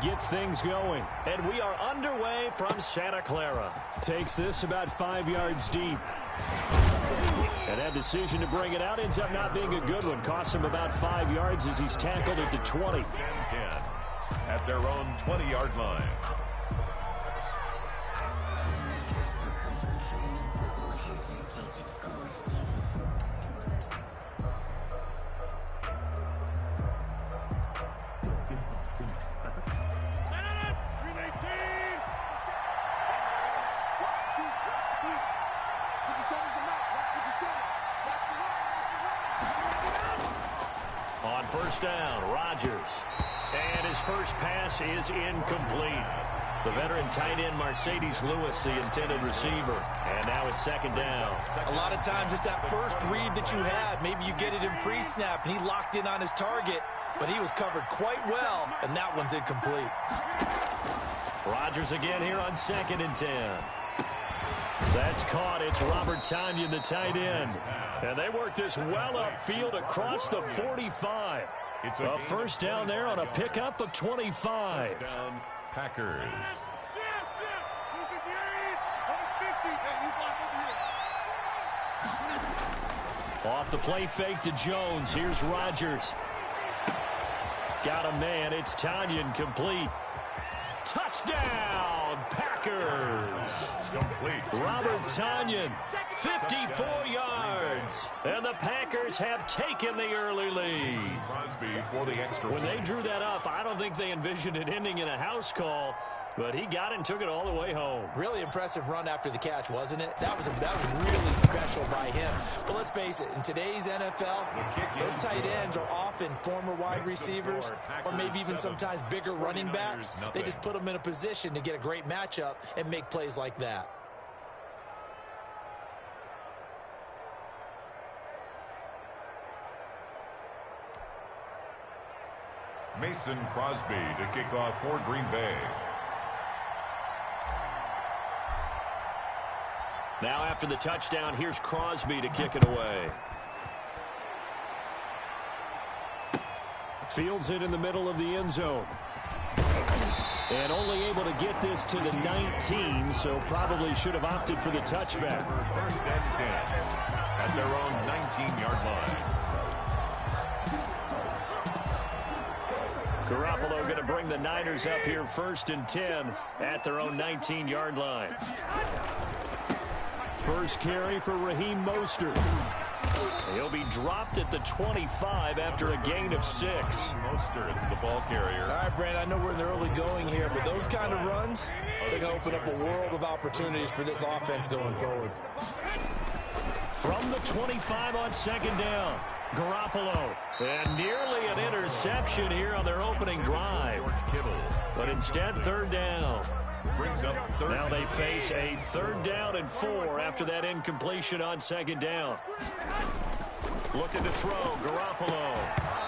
get things going. And we are underway from Santa Clara. Takes this about 5 yards deep. And that decision to bring it out ends up not being a good one. Costs him about 5 yards as he's tackled at the 20. 10 at their own 20-yard line. On first down, Rodgers. And his first pass is incomplete. The veteran tight end, Mercedes Lewis, the intended receiver. And now it's second down. A lot of times it's that first read that you had. Maybe you get it in pre-snap, and he locked in on his target, but he was covered quite well, and that one's incomplete. Rodgers again here on 2nd and 10. That's caught. It's Robert Tonyan, the tight end. And they work this well upfield across the 45. It's a first down there on a pickup of 25. First down, Packers. Off the play fake to Jones. Here's Rodgers. Got a man. It's Tonyan, complete. Touchdown, Packers. Complete. Robert Tonyan, 54 yards. And the Packers have taken the early lead. Crosby for the extra When they point. drew that up, I don't think they envisioned it ending in a house call, but he got it and took it all the way home. Really impressive run after the catch, wasn't it? That was really special by him. But let's face it, in today's NFL, those tight ends are often former wide receivers or maybe even sometimes bigger running backs. They just put them in a position to get a great matchup and make plays like that. Mason Crosby to kick off for Green Bay. Now after the touchdown, here's Crosby to kick it away. Fields it in the middle of the end zone. And only able to get this to the 19, so probably should have opted for the touchback. First and 10 at their own 19-yard line. Garoppolo going to bring the Niners up here 1st and 10 at their own 19-yard line. First carry for Raheem Mostert. He'll be dropped at the 25 after a gain of 6. Mostert, the ball carrier. All right, Brandon, I know we're in the early going here, but those kind of runs, they're going to open up a world of opportunities for this offense going forward. From the 25 on 2nd down, Garoppolo. And nearly an interception here on their opening drive. George Kittle. But instead, 3rd down. Brings up third. Now they face a 3rd down and 4 after that incompletion on 2nd down. Looking to throw, Garoppolo.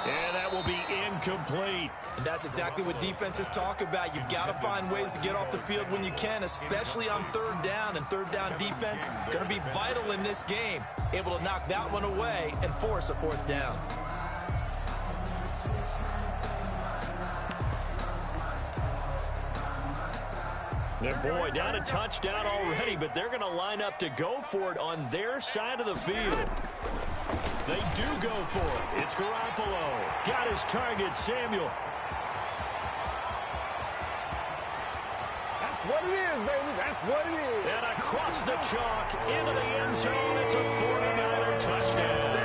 And that will be incomplete. And that's exactly what defenses talk about. You've got to find ways to get off the field when you can, especially on 3rd down. And 3rd down defense going to be vital in this game. Able to knock that one away and force a 4th down. And boy, down a touchdown already, but they're going to line up to go for it on their side of the field. They do go for it. It's Garoppolo. Got his target, Samuel. That's what it is, baby. That's what it is. And across the chalk into the end zone. It's a 49er touchdown.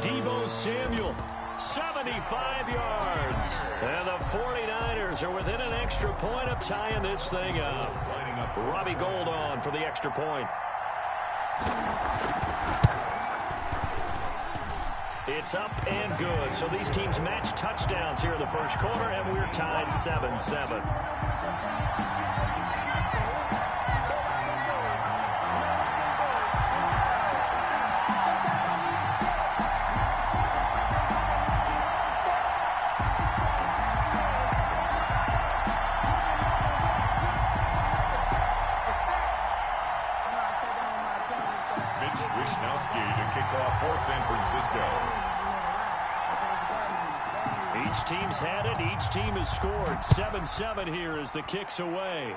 Deebo Samuel, 75 yards. And the 49ers are within an extra point of tying this thing up. Robbie Gould on for the extra point. It's up and good. So these teams match touchdowns here in the first quarter, and we're tied 7-7. Each team's had it. Each team has scored. 7-7 here as the kick's away.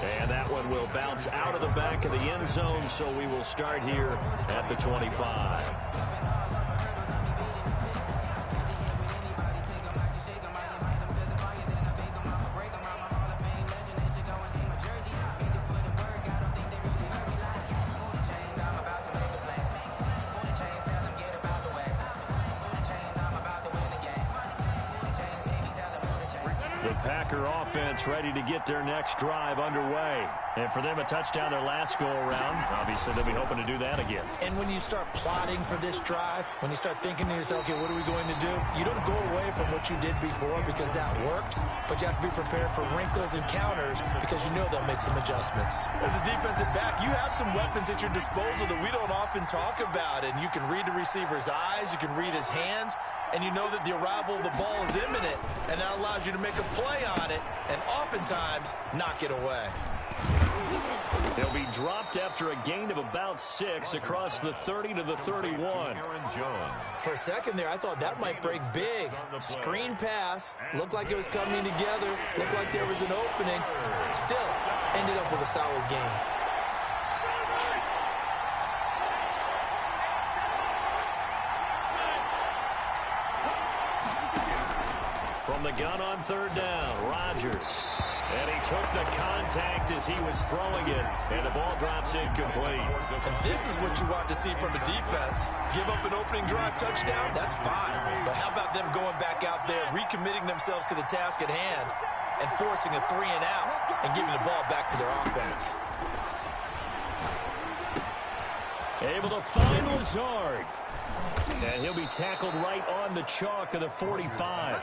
And that one will bounce out of the back of the end zone, so we will start here at the 25. Packer offense ready to get their next drive underway. And for them, a touchdown their last go-around. Obviously, they'll be hoping to do that again. And when you start plotting for this drive, when you start thinking to yourself, okay, what are we going to do? You don't go away from what you did before because that worked, but you have to be prepared for wrinkles and counters because you know they'll make some adjustments. As a defensive back, you have some weapons at your disposal that we don't often talk about, and you can read the receiver's eyes, you can read his hands, and you know that the arrival of the ball is imminent, and that allows you to make a play on it and oftentimes knock it away. They'll be dropped after a gain of about 6 across the 30 to the 31. For a second there, I thought that might break big. Screen pass, looked like it was coming together, looked like there was an opening. Still, ended up with a solid game. From the gun on third down, Rodgers. And he took the contact as he was throwing it, and the ball drops incomplete. And this is what you want to see from a defense. Give up an opening drive touchdown, that's fine. But how about them going back out there, recommitting themselves to the task at hand, and forcing a 3 and out, and giving the ball back to their offense. Able to find Lazard. And he'll be tackled right on the chalk of the 45.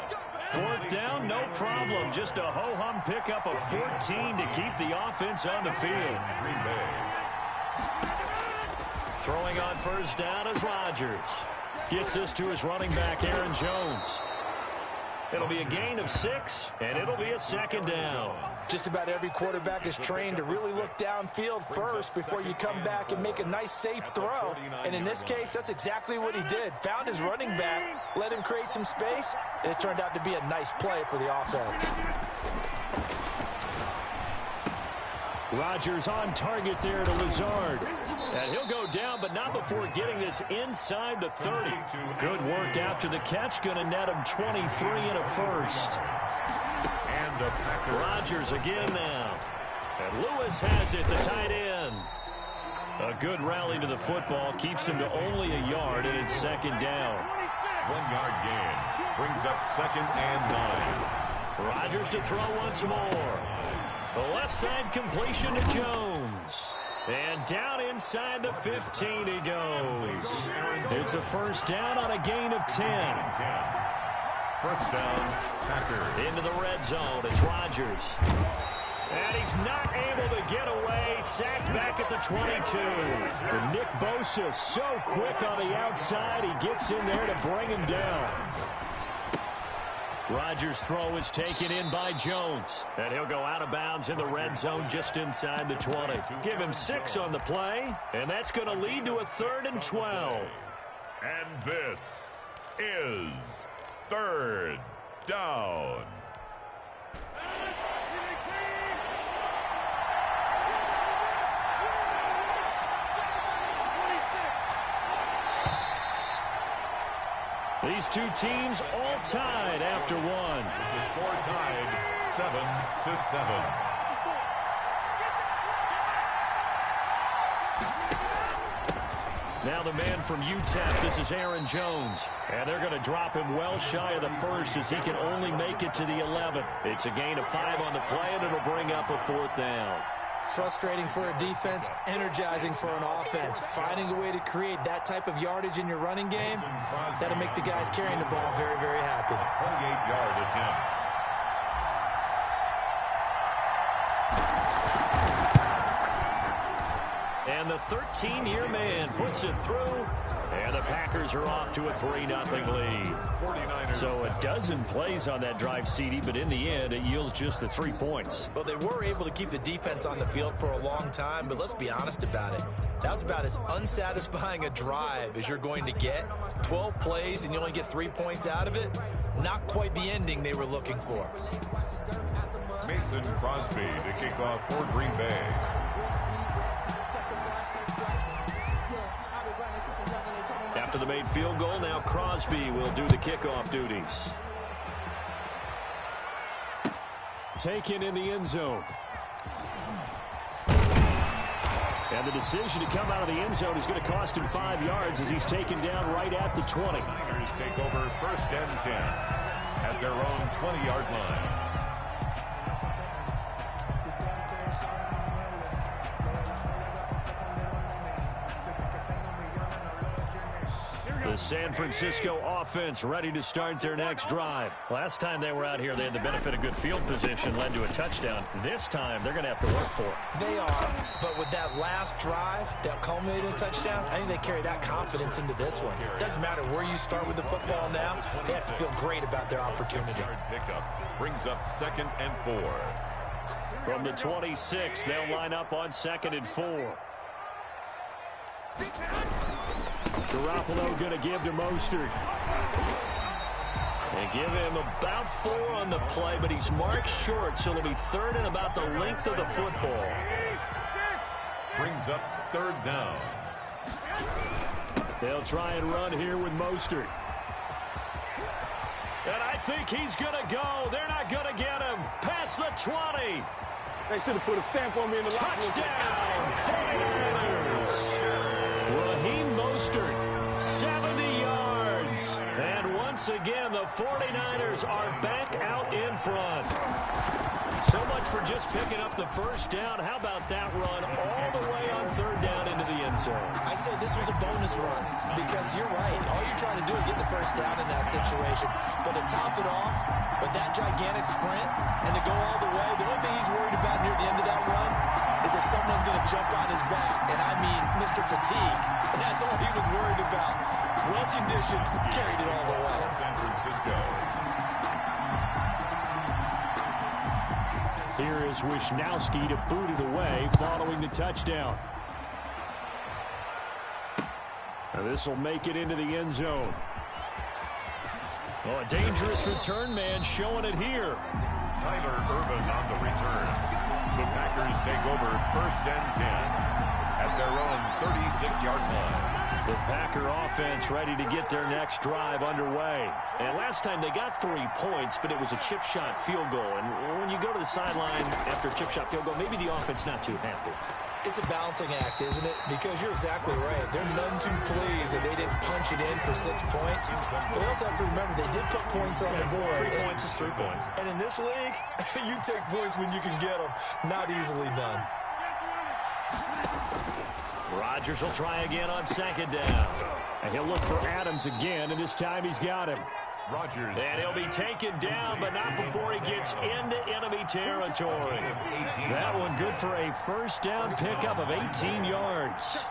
Fourth down, no problem. Just a ho-hum pickup of 14 to keep the offense on the field. Throwing on first down is Rodgers. Gets this to his running back, Aaron Jones. It'll be a gain of 6, and it'll be a second down. Just about every quarterback is trained to really look downfield first before you come back and make a nice, safe throw. And in this case, that's exactly what he did. Found his running back, let him create some space, and it turned out to be a nice play for the offense. Rodgers on target there to Lazard. And he'll go down, but not before getting this inside the 30. Good work after the catch. Going to net him 23 and a first. Rodgers again now. And Lewis has it, the tight end. A good rally to the football. Keeps him to only a yard, and it's second down. 1 yard gain. Brings up 2nd and 9. Rodgers to throw once more. The left side completion to Jones. And down inside the 15 he goes. It's a first down on a gain of 10. First down, Packers. Into the red zone, it's Rodgers. And he's not able to get away. Sacked back at the 22. And Nick Bosa so quick on the outside, he gets in there to bring him down. Rodgers' throw is taken in by Jones. And he'll go out of bounds in the red zone just inside the 20. Give him 6 on the play, and that's going to lead to a 3rd and 12. And this is 3rd down. These two teams all tied after one. The score tied 7-7. Now the man from UTEP, this is Aaron Jones. And they're going to drop him well shy of the first as he can only make it to the 11. It's a gain of 5 on the play, and it'll bring up a 4th down. Frustrating for a defense, energizing for an offense. Finding a way to create that type of yardage in your running game, that'll make the guys carrying the ball very, very happy. 28-yard attempt. And the 13-year man puts it through. And the Packers are off to a 3-0 lead. So a dozen plays on that drive, CD, but in the end, it yields just the 3 points. Well, they were able to keep the defense on the field for a long time, but let's be honest about it. That was about as unsatisfying a drive as you're going to get. 12 plays and you only get 3 points out of it. Not quite the ending they were looking for. Mason Crosby to kick off for Green Bay. After the made field goal, now Crosby will do the kickoff duties. Taken in the end zone. And the decision to come out of the end zone is going to cost him 5 yards as he's taken down right at the 20. Niners take over 1st and 10 at their own 20-yard line. The San Francisco offense ready to start their next drive. Last time they were out here, they had the benefit of good field position, led to a touchdown. This time, they're going to have to work for it. They are, but with that last drive that culminated in a touchdown, I think they carry that confidence into this one. It doesn't matter where you start with the football now. They have to feel great about their opportunity. Pickup brings up 2nd and 4. From the 26, they'll line up on 2nd and 4. Garoppolo going to give to Mostert. They give him about 4 on the play, but he's marked short, so it'll be 3rd and about the length of the football. Brings up 3rd down. They'll try and run here with Mostert. And I think he's going to go. They're not going to get him. Past the 20. They should have put a stamp on me in the Touchdown, 49ers. Raheem Mostert, 70 yards. And once again, the 49ers are back out in front. So much for just picking up the first down. How about that run all the way on 3rd down into the end zone? I'd say this was a bonus run because you're right. All you're trying to do is get the first down in that situation. But to top it off with that gigantic sprint and to go all the way, the only thing he's worried about near the end of that run is if someone's going to jump on his back. And I mean Mr. Fatigue. And that's all he was worried about. Well-conditioned, carried it all the way. San Francisco. Here is Wisnowski to boot it away following the touchdown. And this will make it into the end zone. Oh, a dangerous return man showing it here. Tyler Ervin on the return. The Packers take over 1st and 10 at their own 36-yard line. The Packer offense ready to get their next drive underway. And last time they got 3 points, but it was a chip shot field goal. And when you go to the sideline after a chip shot field goal, maybe the offense not too happy. It's a balancing act, isn't it? Because you're exactly right. They're none too pleased that they didn't punch it in for 6 points. But they also have to remember they did put points on the board. 3 points is 3 points. And in this league, you take points when you can get them. Not easily done. Rodgers will try again on 2nd down. And he'll look for Adams again, and this time he's got him. Rodgers. And he'll be taken down, but not before he gets into enemy territory. That one good for a 1st down pickup of 18 yards.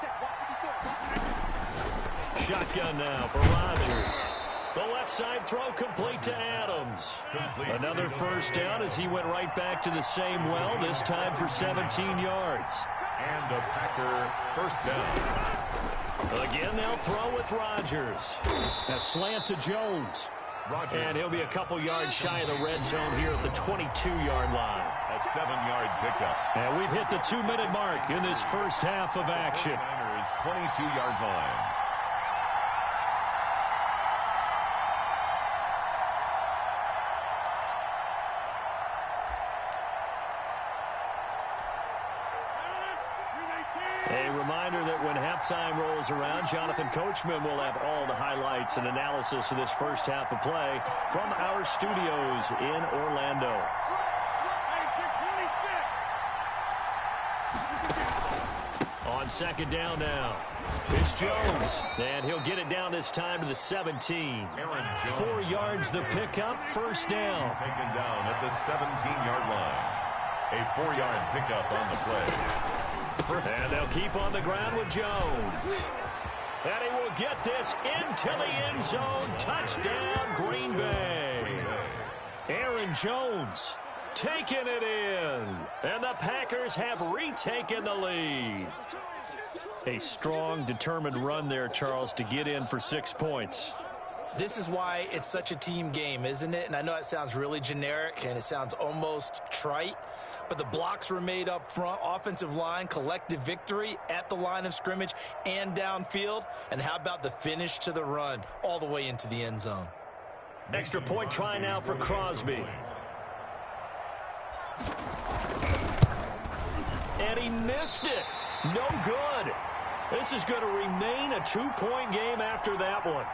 Shotgun now for Rodgers. The left side throw complete to Adams. Another 1st down as he went right back to the same well, this time for 17 yards. And a Packer 1st down. Again, they'll throw with Rodgers. A slant to Jones. Rodgers. And he'll be a couple yards shy of the red zone here at the 22-yard line. A 7-yard pickup. And we've hit the 2-minute mark in this first half of action. Niners 22-yard line. A reminder that when halftime rolls around, Jonathan Coachman will have all the highlights and analysis of this first half of play from our studios in Orlando. On 2nd down now. It's Jones, and he'll get it down this time to the 17. 4 yards the pickup, 1st down. Taken down at the 17-yard line. A 4-yard pickup on the play. And they'll keep on the ground with Jones. And he will get this into the end zone. Touchdown, Green Bay. Aaron Jones taking it in. And the Packers have retaken the lead. A strong, determined run there, Charles, to get in for 6 points. This is why it's such a team game, isn't it? And I know it sounds really generic and it sounds almost trite, but the blocks were made up front, offensive line, collective victory at the line of scrimmage and downfield. And how about the finish to the run all the way into the end zone? Extra point try now for Crosby. And he missed it. No good. This is going to remain a 2-point game after that one.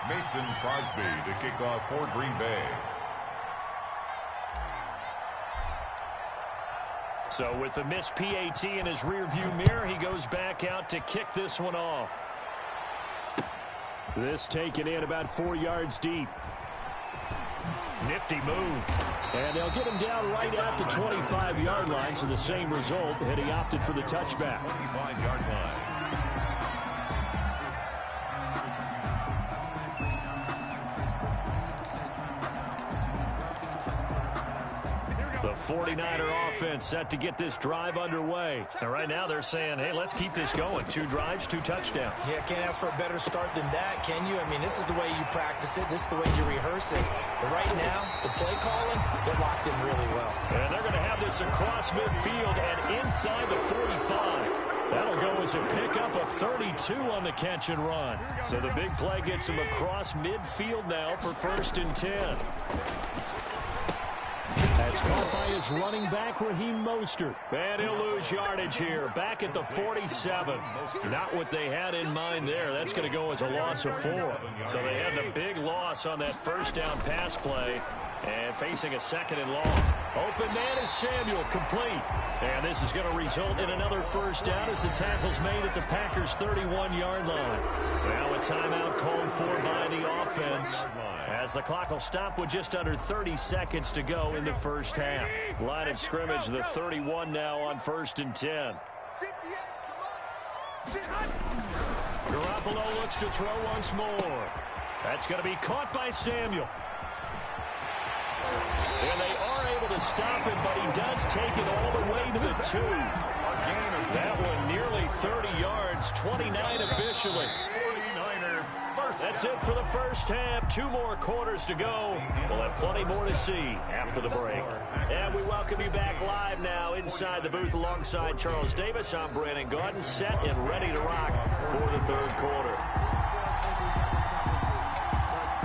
Mason Crosby to kick off for Green Bay. So with the missed PAT in his rearview mirror, he goes back out to kick this one off. This taken in about 4 yards deep. Nifty move. And they'll get him down right at the 25-yard line, so the same result, and he opted for the touchback. 25-yard line. The 49er offense set to get this drive underway. And right now they're saying, hey, let's keep this going. 2 drives, 2 touchdowns. Yeah, can't ask for a better start than that, can you? I mean, this is the way you practice it. This is the way you rehearse it. But right now, the play calling, they're locked in really well. And they're going to have this across midfield and inside the 45. That'll go as a pickup of 32 on the catch and run. So the big play gets him across midfield now for 1st and 10. That's caught by his running back, Raheem Mostert. And he'll lose yardage here. Back at the 47. Not what they had in mind there. That's going to go as a loss of 4. So they had the big loss on that first down pass play. And facing a 2nd and long. Open man is Samuel, complete. And this is going to result in another first down as the tackle's made at the Packers' 31-yard line. Now a timeout called for by the offense, as the clock will stop with just under 30 seconds to go in the first half. Line of scrimmage, the 31 now on 1st and 10. Garoppolo looks to throw once more. That's going to be caught by Samuel. And they are able to stop him, but he does take it all the way to the 2. That one nearly 30 yards, 29 officially. That's it for the first half. 2 more quarters to go. We'll have plenty more to see after the break. And we welcome you back live now inside the booth alongside Charles Davis. I'm Brandon Gaudin, set and ready to rock for the 3rd quarter.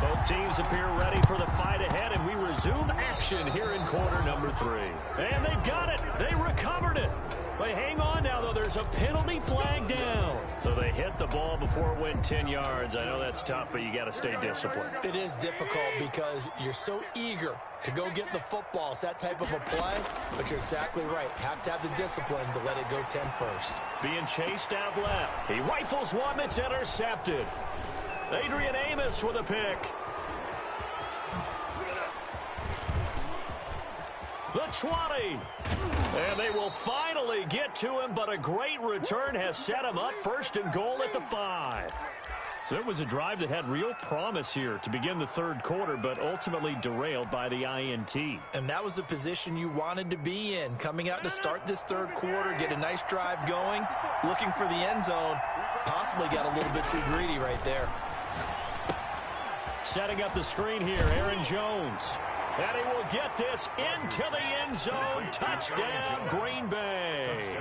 Both teams appear ready for the fight ahead, and we resume action here in quarter number 3. And they've got it. They recovered it. But hang on now, though. There's a penalty flag down. So they hit the ball before it went 10 yards. I know that's tough, but you got to stay disciplined. It is difficult because you're so eager to go get the football. It's that type of a play, but you're exactly right. Have to have the discipline to let it go 10 first. Being chased out left. He rifles one that's intercepted. Adrian Amos with a pick. The 20. And they will finally get to him, but a great return has set him up 1st and goal at the 5. So it was a drive that had real promise here to begin the 3rd quarter, but ultimately derailed by the INT. And that was the position you wanted to be in, coming out to start this 3rd quarter, get a nice drive going, looking for the end zone. Possibly got a little bit too greedy right there. Setting up the screen here, Aaron Jones. And he will get this into the end zone. Touchdown, Green Bay.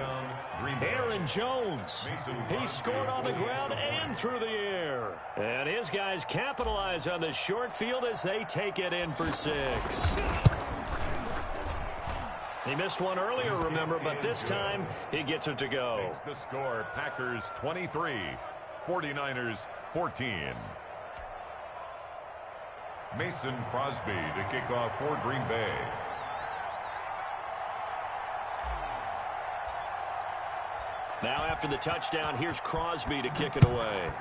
Aaron Jones. He scored on the ground and through the air. And his guys capitalize on the short field as they take it in for 6. He missed one earlier, remember, but this time he gets it to go. Makes the score, Packers 23, 49ers 14. Mason Crosby to kick off for Green Bay. Now after the touchdown, here's Crosby to kick it away.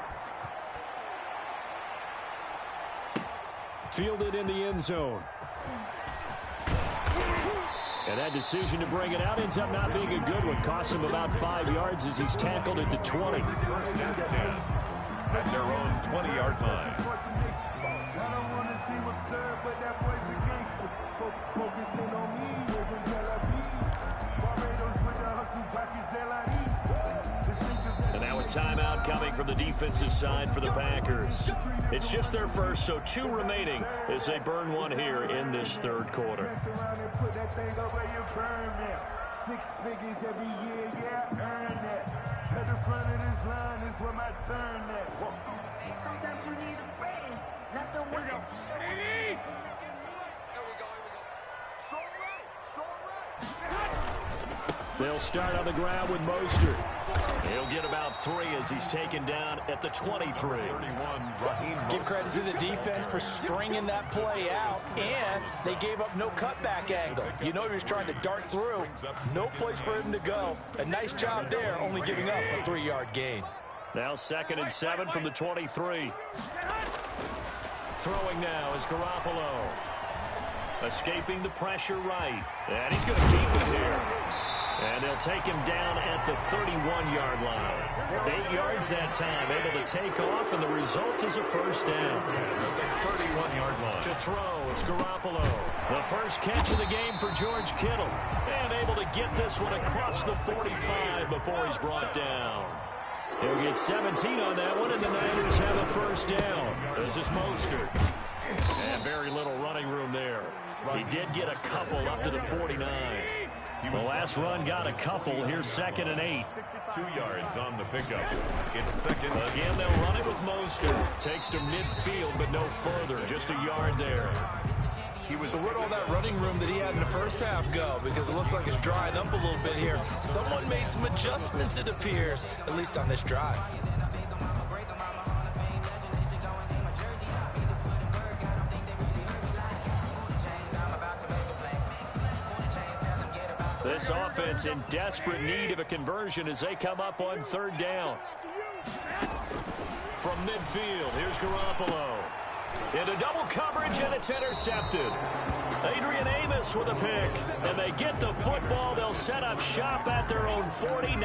Fielded in the end zone. And that decision to bring it out ends up not being a good one. Costs him about 5 yards as he's tackled at the 20. First and 10 at their own 20-yard line. Focusing on me, live in Tel Aviv. Barbados with the hustle pockets, LNG2. And now a timeout coming from the defensive side for the Packers. It's just their first, so 2 remaining as they burn one here in this third quarter. Put that thing up where you burn that. 6 figures every year, yeah, earn that. At the front of this line is where my turn at. Sometimes you need a friend, not the one that just shut up. They'll start on the ground with Mostert. He'll get about 3 as he's taken down at the 23. Give credit to the defense for stringing that play out, and they gave up no cutback angle. You know he was trying to dart through. No place for him to go. A nice job there, only giving up a 3-yard gain. Now 2nd and 7 from the 23. Throwing now is Garoppolo. Escaping the pressure right. And he's going to keep it here. And they'll take him down at the 31-yard line. 8 yards that time, able to take off, and the result is a first down. 31-yard line. To throw, it's Garoppolo. The first catch of the game for George Kittle. And able to get this one across the 45 before he's brought down. He'll get 17 on that one, and the Niners have a first down. This is Mostert. And very little running room there. He did get a couple up to the 49. The last run got a couple. Here's 2nd and 8. 2 yards on the pickup. It's 2nd. Again, they'll run it with Mostert. Takes to midfield, but no further. Just a yard there. So where'd all that running room that he had in the first half go? Because it looks like it's drying up a little bit here. Someone made some adjustments, it appears, at least on this drive. This offense in desperate need of a conversion as they come up on 3rd down. From midfield, here's Garoppolo. Into double coverage, and it's intercepted. Adrian Amos with a pick. And they get the football. They'll set up shop at their own 40.